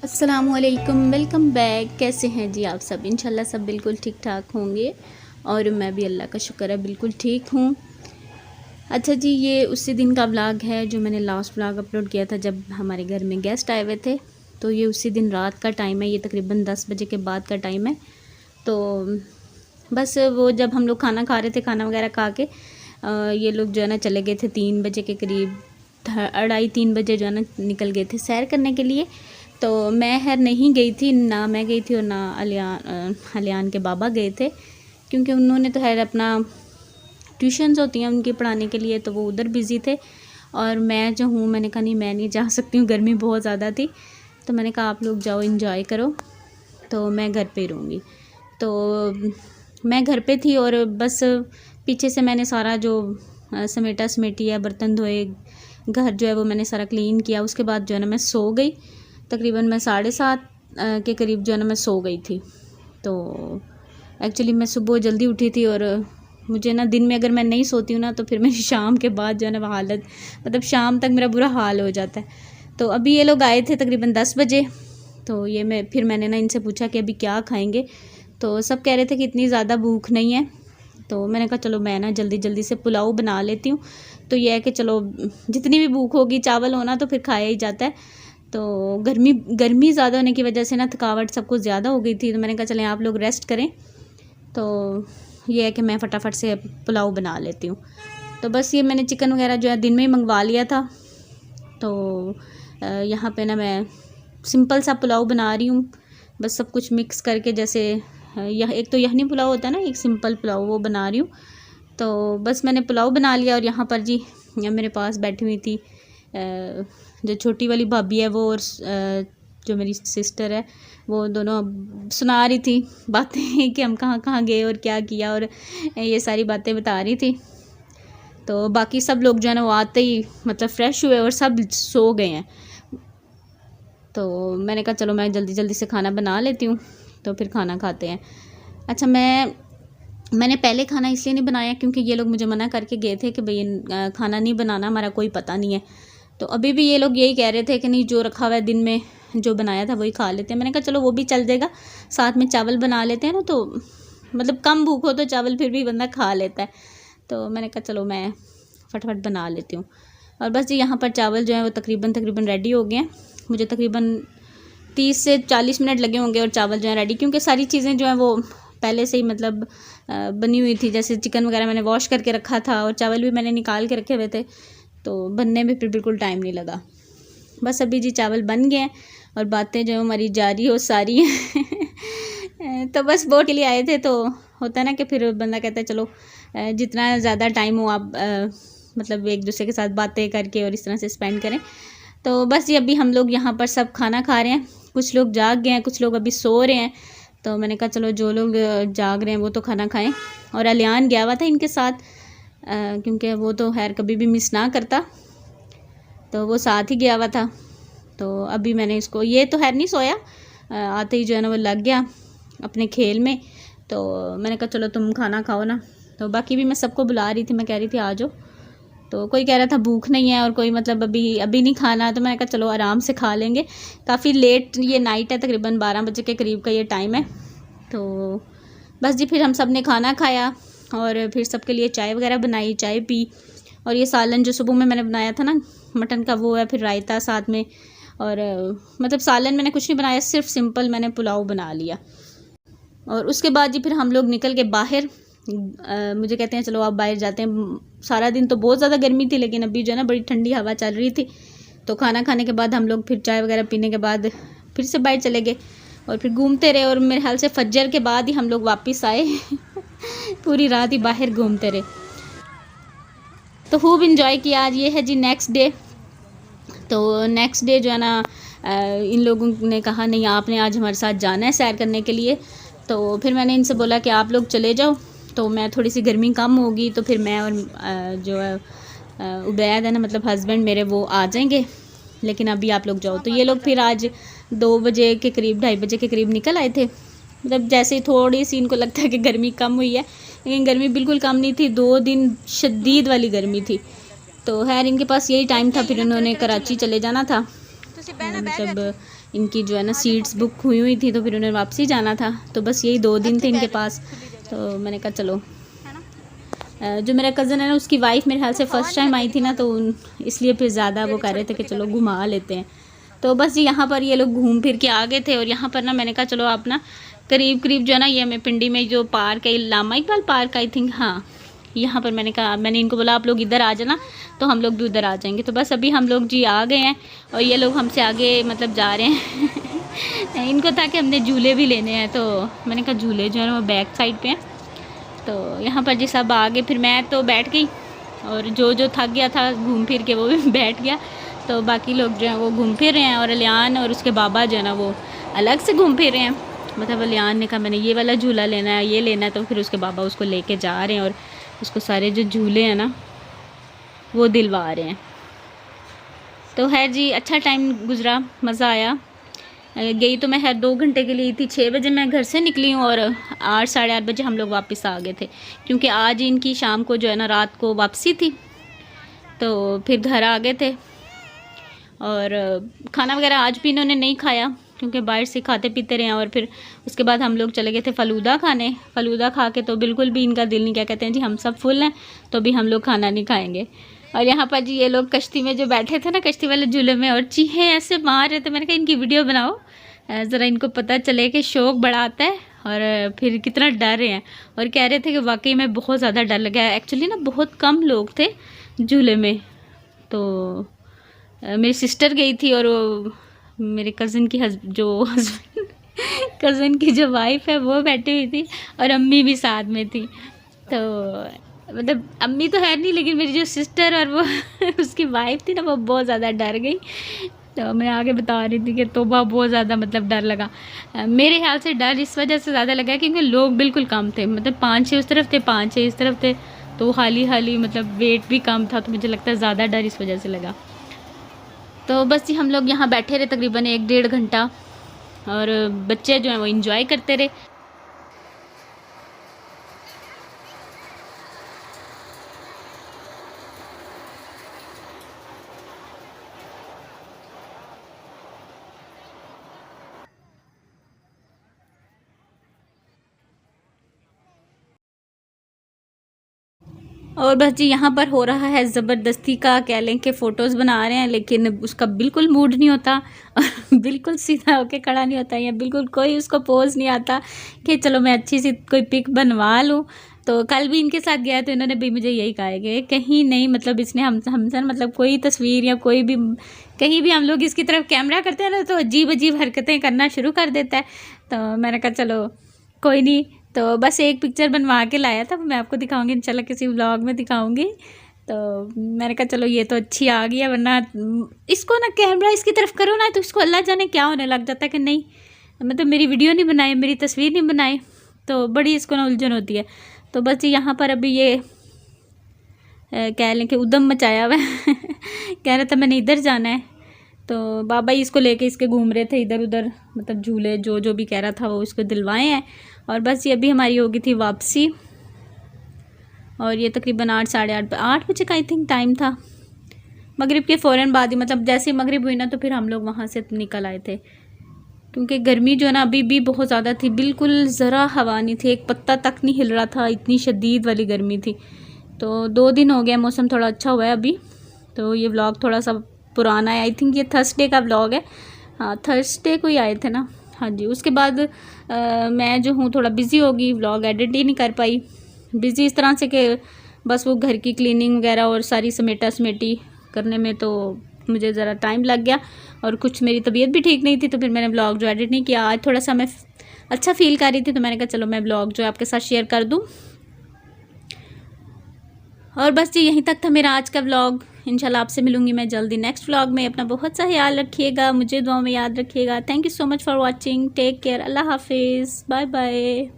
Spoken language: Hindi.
अस्सलामुअलैकुम, वेलकम बैक। कैसे हैं जी आप सब? इंशाल्लाह सब बिल्कुल ठीक ठाक होंगे और मैं भी अल्लाह का शुक्र है बिल्कुल ठीक हूँ। अच्छा जी, ये उसी दिन का व्लॉग है जो मैंने लास्ट व्लॉग अपलोड किया था जब हमारे घर में गेस्ट आए हुए थे। तो ये उसी दिन रात का टाइम है, ये तकरीबन 10 बजे के बाद का टाइम है। तो बस वो जब हम लोग खाना खा रहे थे, खाना वगैरह खा के ये लोग जो है ना चले गए थे 3 बजे के करीब, 2:30-3 बजे जो है ना निकल गए थे सैर करने के लिए। तो मैं खैर नहीं गई थी, ना मैं गई थी और ना अलियान के बाबा गए थे, क्योंकि उन्होंने तो खैर अपना ट्यूशन्स होती हैं उनकी पढ़ाने के लिए, तो वो उधर बिज़ी थे। और मैं जो हूँ, मैंने कहा नहीं मैं नहीं जा सकती हूँ, गर्मी बहुत ज़्यादा थी। तो मैंने कहा आप लोग जाओ इंजॉय करो, तो मैं घर पे रहूँगी। तो मैं घर पे थी और बस पीछे से मैंने सारा जो समेटा समेटी है, बर्तन धोए, घर जो है वो मैंने सारा क्लीन किया। उसके बाद जो है ना मैं सो गई। तकरीबन मैं 7:30 के करीब जो है ना मैं सो गई थी। तो एक्चुअली मैं सुबह जल्दी उठी थी और मुझे ना दिन में अगर मैं नहीं सोती हूँ ना तो फिर मेरी शाम के बाद जो है ना वो हालत, मतलब शाम तक मेरा बुरा हाल हो जाता है। तो अभी ये लोग आए थे तकरीबन 10 बजे। तो ये मैंने ना इनसे पूछा कि अभी क्या खाएंगे। तो सब कह रहे थे कि इतनी ज़्यादा भूख नहीं है। तो मैंने कहा चलो मैं ना जल्दी जल्दी से पुलाव बना लेती हूँ। तो ये है कि चलो जितनी भी भूख होगी, चावल होना तो फिर खाया ही जाता है। तो गर्मी ज़्यादा होने की वजह से ना थकावट सबको ज़्यादा हो गई थी। तो मैंने कहा चलें आप लोग रेस्ट करें, तो ये है कि मैं फटाफट से पुलाव बना लेती हूँ। तो बस ये मैंने चिकन वगैरह जो है दिन में ही मंगवा लिया था। तो यहाँ पे ना मैं सिंपल सा पुलाव बना रही हूँ, बस सब कुछ मिक्स करके। जैसे यह एक तो यखनी पुलाव होता है ना, एक सिंपल पुलाव, वो बना रही हूँ। तो बस मैंने पुलाव बना लिया और यहाँ पर जी मेरे पास बैठी हुई थी जो छोटी वाली भाभी है वो, और जो मेरी सिस्टर है वो, दोनों सुना रही थी बातें कि हम कहाँ कहाँ गए और क्या किया, और ये सारी बातें बता रही थी। तो बाकी सब लोग जो है ना वो आते ही मतलब फ़्रेश हुए और सब सो गए हैं। तो मैंने कहा चलो मैं जल्दी जल्दी से खाना बना लेती हूँ, तो फिर खाना खाते हैं। अच्छा, मैंने पहले खाना इसलिए नहीं बनाया क्योंकि ये लोग मुझे मना करके गए थे कि भाई खाना नहीं बनाना, हमारा कोई पता नहीं है। तो अभी भी ये लोग यही कह रहे थे कि नहीं, जो रखा हुआ है दिन में जो बनाया था वही खा लेते हैं। मैंने कहा चलो वो भी चल जाएगा, साथ में चावल बना लेते हैं ना, तो मतलब कम भूख हो तो चावल फिर भी बंदा खा लेता है। तो मैंने कहा चलो मैं फटाफट बना लेती हूँ। और बस जी यहाँ पर चावल जो है वो तकरीबन रेडी हो गए हैं। मुझे तकरीबन 30 से 40 मिनट लगे होंगे और चावल जो है रेडी, क्योंकि सारी चीज़ें जो हैं वो पहले से ही मतलब बनी हुई थी। जैसे चिकन वगैरह मैंने वॉश करके रखा था और चावल भी मैंने निकाल के रखे हुए थे, तो बनने में फिर बिल्कुल टाइम नहीं लगा। बस अभी जी चावल बन गए हैं और बातें जो हमारी जारी हो सारी हैं तो बस बोट के लिए आए थे। तो होता है ना कि फिर बंदा कहता है चलो जितना ज़्यादा टाइम हो आप मतलब एक दूसरे के साथ बातें करके और इस तरह से स्पेंड करें। तो बस ये अभी हम लोग यहाँ पर सब खाना खा रहे हैं, कुछ लोग जाग गए हैं, कुछ लोग अभी सो रहे हैं। तो मैंने कहा चलो जो लोग जाग रहे हैं वो तो खाना खाएं। और अलियान गया हुआ था इनके साथ, क्योंकि वो तो खैर कभी भी मिस ना करता, तो वो साथ ही गया हुआ था। तो अभी मैंने इसको, ये तो खैर नहीं सोया, आते ही जो है ना वो लग गया अपने खेल में। तो मैंने कहा चलो तुम खाना खाओ ना। तो बाकी भी मैं सबको बुला रही थी, मैं कह रही थी आ जाओ। तो कोई कह रहा था भूख नहीं है और कोई मतलब अभी नहीं खाना। तो मैंने कहा चलो आराम से खा लेंगे, काफ़ी लेट ये नाइट है, तकरीबन 12 बजे के करीब का ये टाइम है। तो बस जी फिर हम सब ने खाना खाया और फिर सबके लिए चाय वगैरह बनाई, चाय पी। और ये सालन जो सुबह में मैंने बनाया था ना मटन का, वो है, फिर रायता साथ में। और मतलब सालन मैंने कुछ नहीं बनाया, सिर्फ सिंपल मैंने पुलाव बना लिया। और उसके बाद जी फिर हम लोग निकल के बाहर, मुझे कहते हैं चलो आप बाहर जाते हैं। सारा दिन तो बहुत ज़्यादा गर्मी थी, लेकिन अभी जो है ना बड़ी ठंडी हवा चल रही थी। तो खाना खाने के बाद हम लोग फिर चाय वगैरह पीने के बाद फिर से बाहर चले गए और फिर घूमते रहे। और मेरे ख्याल से फज्जर के बाद ही हम लोग वापस आए पूरी रात ही बाहर घूमते रहे, तो खूब इंजॉय किया। आज ये है जी नेक्स्ट डे। तो नेक्स्ट डे जो है ना इन लोगों ने कहा नहीं आपने आज हमारे साथ जाना है सैर करने के लिए। तो फिर मैंने इनसे बोला कि आप लोग चले जाओ, तो मैं थोड़ी सी गर्मी कम होगी तो फिर मैं और जो है उबैद है ना, मतलब हस्बैंड मेरे, वो आ जाएंगे, लेकिन अभी आप लोग जाओ। तो ये लोग फिर आज 2 बजे के करीब, 2:30 बजे के करीब निकल आए थे। मतलब जैसे ही थोड़ी सी इनको लगता है कि गर्मी कम हुई है, लेकिन गर्मी बिल्कुल कम नहीं थी। 2 दिन शदीद वाली गर्मी थी। तो खैर इनके पास यही टाइम था, फिर उन्होंने कराची चले जाना था। मतलब इनकी जो है ना सीट्स बुक हुई थी, तो फिर उन्हें वापसी जाना था, तो बस यही 2 दिन थे इनके पास। तो मैंने कहा चलो, जो मेरा कज़न है ना उसकी वाइफ मेरे ख्याल से फ़र्स्ट टाइम आई थी ना, तो इसलिए फिर ज़्यादा वो कह रहे थे कि चलो घुमा लेते हैं। तो बस यहाँ पर ये लोग घूम फिर के आ गए थे, और यहाँ पर ना मैंने कहा चलो आप ना करीब करीब जो है ना, ये हमें पिंडी में जो पार्क है Allama Iqbal park I think, हाँ यहाँ पर मैंने इनको बोला आप लोग इधर आ जाना, तो हम लोग भी उधर आ जाएंगे। तो बस अभी हम लोग जी आ गए हैं, और ये लोग हमसे आगे मतलब जा रहे हैं इनको था कि हमने झूले भी लेने हैं, तो मैंने कहा झूले जो है ना वो बैक साइड पे हैं। तो यहाँ पर जी सब आ गए, फिर मैं तो बैठ गई, और जो थक गया था घूम फिर के वो भी बैठ गया। तो बाकी लोग जो हैं वो घूम फिर रहे हैं, और अलियान और उसके बाबा जो है ना वो अलग से घूम फिर रहे हैं। मतलब अलियान ने कहा मैंने ये वाला झूला लेना है, ये लेना है, तो फिर उसके बाबा उसको लेके जा रहे हैं, और उसको सारे जो झूले हैं ना वो दिलवा रहे हैं। तो है जी, अच्छा टाइम गुज़रा, मज़ा आया। गई तो मैं हर 2 घंटे के लिए थी, 6 बजे मैं घर से निकली हूँ, और 8 साढ़े 8 बजे हम लोग वापस आ गए थे, क्योंकि आज इनकी शाम को जो है ना रात को वापसी थी, तो फिर घर आ गए थे। और खाना वगैरह आज भी इन्होंने नहीं खाया, क्योंकि बाहर से खाते पीते रहे हैं। और फिर उसके बाद हम लोग चले गए थे फ़लूदा खाने। फ़लूदा खा के तो बिल्कुल भी इनका दिल नहीं, क्या कहते हैं जी हम सब फुल हैं, तो भी हम लोग खाना नहीं खाएंगे। और यहाँ पर जी ये लोग कश्ती में जो बैठे थे ना, कश्ती वाले झूले में, और चीहे ऐसे मार रहे थे। मैंने कहा इनकी वीडियो बनाओ, ज़रा इनको पता चले कि शौक़ बड़ा आता है, और फिर कितना डर रहे हैं। और कह रहे थे कि वाकई में बहुत ज़्यादा डर लगा है। एक्चुअली ना बहुत कम लोग थे झूले में, तो मेरी सिस्टर गई थी, और वो मेरे कज़न की हस्बैंड कज़न की जो वाइफ है वो बैठी हुई थी, और अम्मी भी साथ में थी। तो मतलब अम्मी तो है नहीं, लेकिन मेरी जो सिस्टर और वो उसकी वाइफ थी ना, वो बहुत ज़्यादा डर गई। तो मैं आगे बता रही थी कि तोबा बहुत ज़्यादा मतलब डर लगा। मेरे ख्याल से डर इस वजह से ज़्यादा लगा क्योंकि लोग बिल्कुल कम थे, मतलब 5-6 उस तरफ थे, 5-6 इस तरफ थे, तो खाली मतलब वेट भी कम था, तो मुझे लगता है ज़्यादा डर इस वजह से लगा। तो बस ही हम लोग यहाँ बैठे रहे तकरीबन 1-1.5 घंटा, और बच्चे जो हैं वो इंजॉय करते रहे। और बस जी यहाँ पर हो रहा है ज़बरदस्ती का, कह लें कि फ़ोटोज़ बना रहे हैं, लेकिन उसका बिल्कुल मूड नहीं होता, और बिल्कुल सीधा होके खड़ा नहीं होता, या बिल्कुल कोई उसको पोज़ नहीं आता कि चलो मैं अच्छी सी कोई पिक बनवा लूँ। तो कल भी इनके साथ गया तो इन्होंने भी मुझे यही कहा है कि कहीं नहीं, मतलब इसने हमसे मतलब कोई तस्वीर या कोई भी कहीं भी हम लोग इसकी तरफ कैमरा करते हैं ना, तो अजीब अजीब हरकतें करना शुरू कर देता है। तो मैंने कहा चलो कोई नहीं, तो बस एक पिक्चर बनवा के लाया था, मैं आपको दिखाऊंगी इंशाल्लाह, किसी व्लॉग में दिखाऊंगी। तो मैंने कहा चलो ये तो अच्छी आ गई है, वरना इसको ना कैमरा इसकी तरफ करो ना तो इसको अल्लाह जाने क्या होने लग जाता है कि नहीं, मतलब मेरी वीडियो नहीं बनाए, मेरी तस्वीर नहीं बनाए, तो बड़ी इसको ना उलझन होती है। तो बस यहाँ पर अभी ये कह लें कि उद्यम मचाया हुआ है कह रहा था मैंने इधर जाना है, तो बाबा ही इसको लेके इसके घूम रहे थे इधर उधर, मतलब झूले जो भी कह रहा था वो इसको दिलवाए हैं। और बस ये अभी हमारी होगी थी वापसी, और ये तकरीबन 8 साढ़े 8 बजे का आई थिंक टाइम था, मगरिब के फ़ौरन बाद ही, मतलब जैसे ही मगरिब हुई ना तो फिर हम लोग वहाँ से निकल आए थे, क्योंकि गर्मी जो है ना अभी भी बहुत ज़्यादा थी, बिल्कुल ज़रा हवा नहीं थी, एक पत्ता तक नहीं हिल रहा था, इतनी शदीद वाली गर्मी थी। तो 2 दिन हो गया, मौसम थोड़ा अच्छा हुआ है अभी। तो ये व्लॉग थोड़ा सा पुराना है, आई थिंक ये थर्सडे का व्लॉग है, हाँ थर्सडे को ही आए थे ना, हाँ जी। उसके बाद मैं जो हूँ थोड़ा बिज़ी होगी, व्लॉग एडिट ही नहीं कर पाई, बिज़ी इस तरह से कि बस वो घर की क्लीनिंग वगैरह और सारी समेटी करने में तो मुझे ज़रा टाइम लग गया, और कुछ मेरी तबीयत भी ठीक नहीं थी, तो फिर मैंने व्लॉग जो एडिट नहीं किया। आज थोड़ा सा मैं अच्छा फील कर रही थी, तो मैंने कहा चलो मैं व्लॉग जो आपके साथ शेयर कर दूँ। और बस जी यहीं तक था मेरा आज का व्लॉग। इंशाल्लाह आपसे मिलूंगी मैं जल्दी नेक्स्ट व्लॉग में। अपना बहुत सा ख्याल रखिएगा, मुझे दुआ में याद रखिएगा। Thank you so much for watching, take care, अल्लाह हाफिज़, बाय बाय।